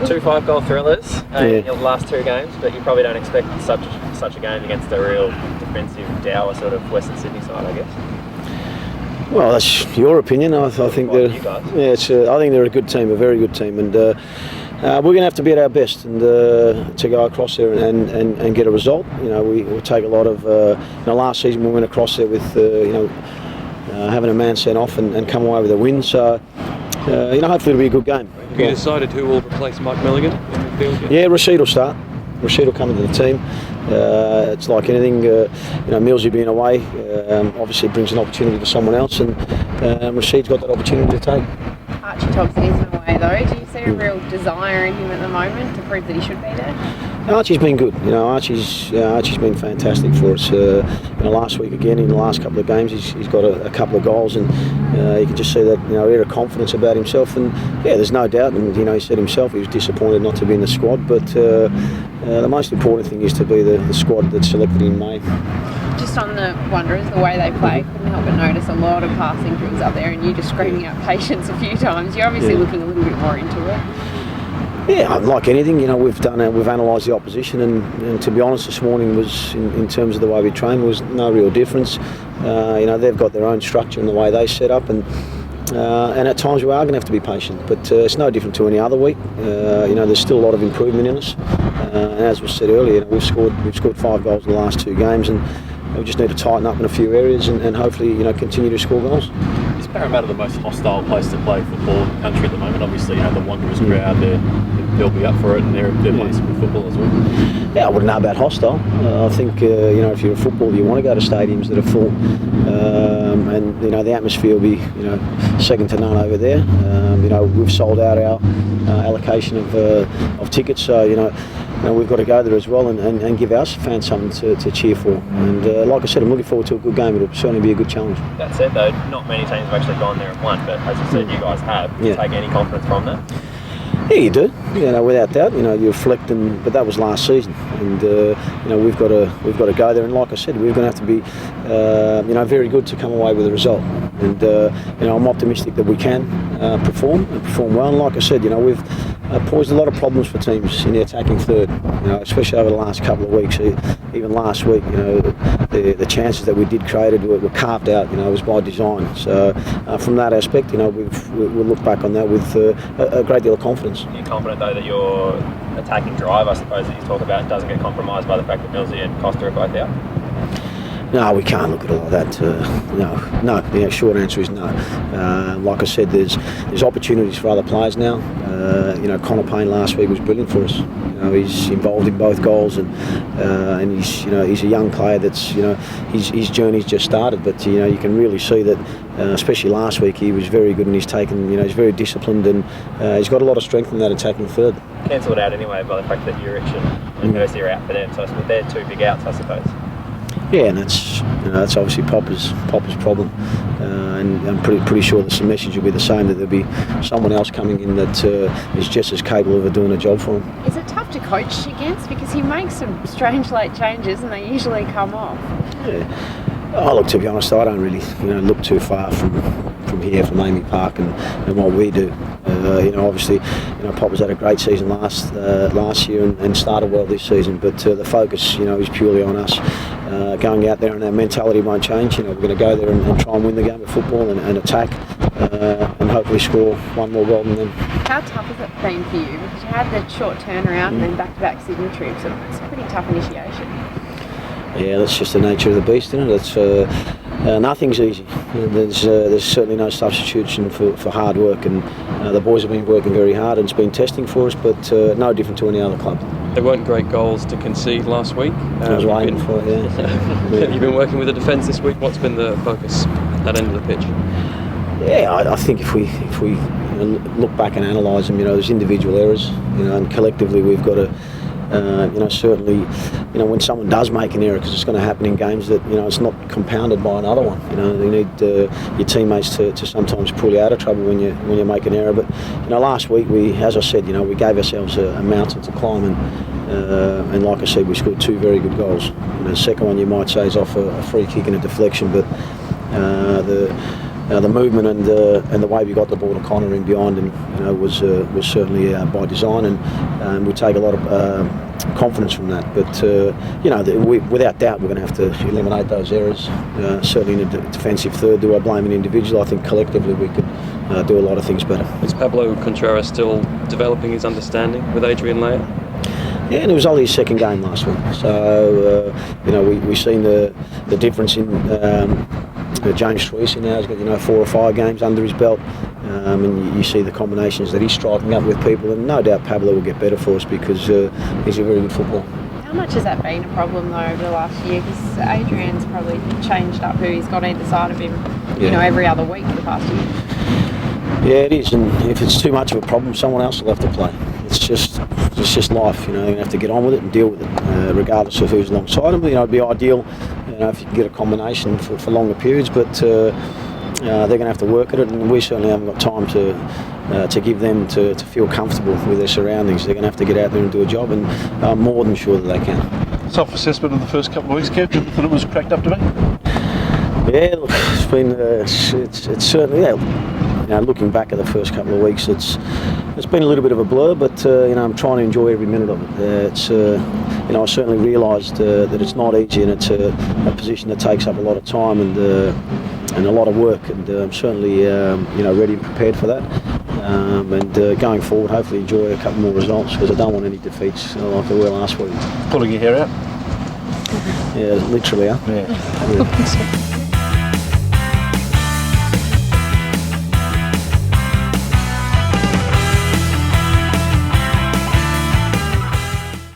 2 5-goal thrillers in your last 2 games, but you probably don't expect such a game against a real defensive, dour sort of Western Sydney side, I guess. Well, that's your opinion. I think they're, I think they're a good team, a very good team, and we're going to have to be at our best and to go across there and get a result. You know, we'll take a lot of. Last season we went across there with having a man sent off and come away with a win. So hopefully it'll be a good game. Have you decided who will replace Mike Milligan in midfield? Yeah, Rashid will start. Rashid will come into the team. It's like anything, Millsy being away obviously brings an opportunity to someone else, and Rashid's got that opportunity to take. Archie Thompson isn't away though. Do you see a real desire in him at the moment to prove that he should be there? Archie's been good. Archie's been fantastic for us. Last week again, in the last couple of games, he's got a couple of goals, and you can just see that air of confidence about himself. And there's no doubt. And he said himself he was disappointed not to be in the squad. But the most important thing is to be the squad that's selected in May. Just on the Wanderers, the way they play, couldn't help but notice a lot of passing drills up there, and you just screaming out patience a few times. You're obviously looking a little bit more into it. Yeah, like anything, we've analysed the opposition, and to be honest, this morning was in terms of the way we trained was no real difference. They've got their own structure and the way they set up, and at times we are going to have to be patient. But it's no different to any other week. There's still a lot of improvement in us, and as was said earlier, we've scored 5 goals in the last 2 games, and we just need to tighten up in a few areas and hopefully continue to score goals. Is Parramatta the most hostile place to play football in the country at the moment? Obviously, the Wanderers crowd, they'll be up for it, and they're playing some good football as well. Yeah, I wouldn't know about hostile. I think if you're a footballer, you want to go to stadiums that are full, and the atmosphere will be second to none over there. We've sold out our allocation of tickets, so we've got to go there as well and give our fans something to cheer for. And like I said, I'm looking forward to a good game. It'll certainly be a good challenge. That said, though, not many teams have actually gone there and won, but as you said, you guys have. Do you take any confidence from that? Yeah, you do. Without doubt, you reflect, but that was last season, and we've got to go there. And like I said, we're going to have to be, very good to come away with a result. And I'm optimistic that we can perform well. And like I said, we've posed a lot of problems for teams in the attacking third. Especially over the last couple of weeks. Even last week, the chances that we did created were carved out. It was by design. So from that aspect, we'll look back on that with a great deal of confidence. You're confident though that your attacking drive, I suppose, that you talk about, doesn't get compromised by the fact that Millsy and Costa are both out? No, we can't look at it like that. No. The short answer is no. Like I said, there's opportunities for other players now. Connor Payne last week was brilliant for us. He's involved in both goals, and he's a young player that's his journey's just started. But you can really see that, especially last week, he was very good, and he's taken. He's very disciplined, and he's got a lot of strength in that attacking third. Cancelled out anyway by the fact that Urich and Mercy are out for them. So they're 2 big outs, I suppose. Yeah, and that's obviously Popper's problem, and I'm pretty sure the message will be the same, that there'll be someone else coming in that is just as capable of doing a job for him. Is it tough to coach against, because he makes some strange late changes and they usually come off? Yeah. Oh, look, to be honest, I don't really look too far from here, from Amy Park and what we do. Obviously, Popper's had a great season last year and started well this season, but the focus, is purely on us. Going out there, and our mentality won't change. We're going to go there and try and win the game of football and attack, and hopefully score one more goal than them. How tough has it been for you? Because you had the short turnaround and then back-to-back Sydney trips. It's a pretty tough initiation. Yeah, that's just the nature of the beast, isn't it? It's nothing's easy. There's certainly no substitution for hard work, and the boys have been working very hard, and it's been testing for us, but no different to any other club. They weren't great goals to concede last week. I was waiting for it, yeah. Have you been working with the defence this week? What's been the focus at that end of the pitch? Yeah, I think if we look back and analyse them, there's individual errors, and collectively we've got to. Certainly, when someone does make an error, because it's going to happen in games, that it's not compounded by another one. You need your teammates to sometimes pull you out of trouble when you make an error. But last week as I said, we gave ourselves a mountain to climb, and like I said, we scored 2 very good goals. The second one you might say is off a free kick and a deflection, but the movement and the way we got the ball to Connor in behind, and was certainly by design, and we take a lot of confidence from that. But without doubt, we're going to have to eliminate those errors. Certainly in a defensive third, do I blame an individual? I think collectively we could do a lot of things better. Is Pablo Contreras still developing his understanding with Adrian Leia? Yeah, and it was only his second game last week, so we've seen the difference in James Treacy now. He's got 4 or 5 games under his belt, and you see the combinations that he's striking up with people, and no doubt Pablo will get better for us because he's a very good footballer. How much has that been a problem though over the last year? Because Adrian's probably changed up who he's got either side of him, every other week for the past year. Yeah, it is, and if it's too much of a problem, someone else will have to play. It's just life, you have to get on with it and deal with it, regardless of who's alongside them. It'd be ideal, if you can get a combination for longer periods, but they're going to have to work at it, and we certainly haven't got time to give them to feel comfortable with their surroundings. They're going to have to get out there and do a job, and I'm more than sure that they can. Self-assessment of the first couple of weeks, Kev, did you think it was cracked up to be? Yeah, look, it's been it's certainly, looking back at the first couple of weeks, it's been a little bit of a blur, but I'm trying to enjoy every minute of it. I certainly realised that it's not easy, and it's a position that takes up a lot of time and a lot of work, and I'm certainly ready and prepared for that. And going forward, hopefully enjoy a couple more results, because I don't want any defeats like I were last week. Pulling your hair out? Yeah, literally, huh? Yeah.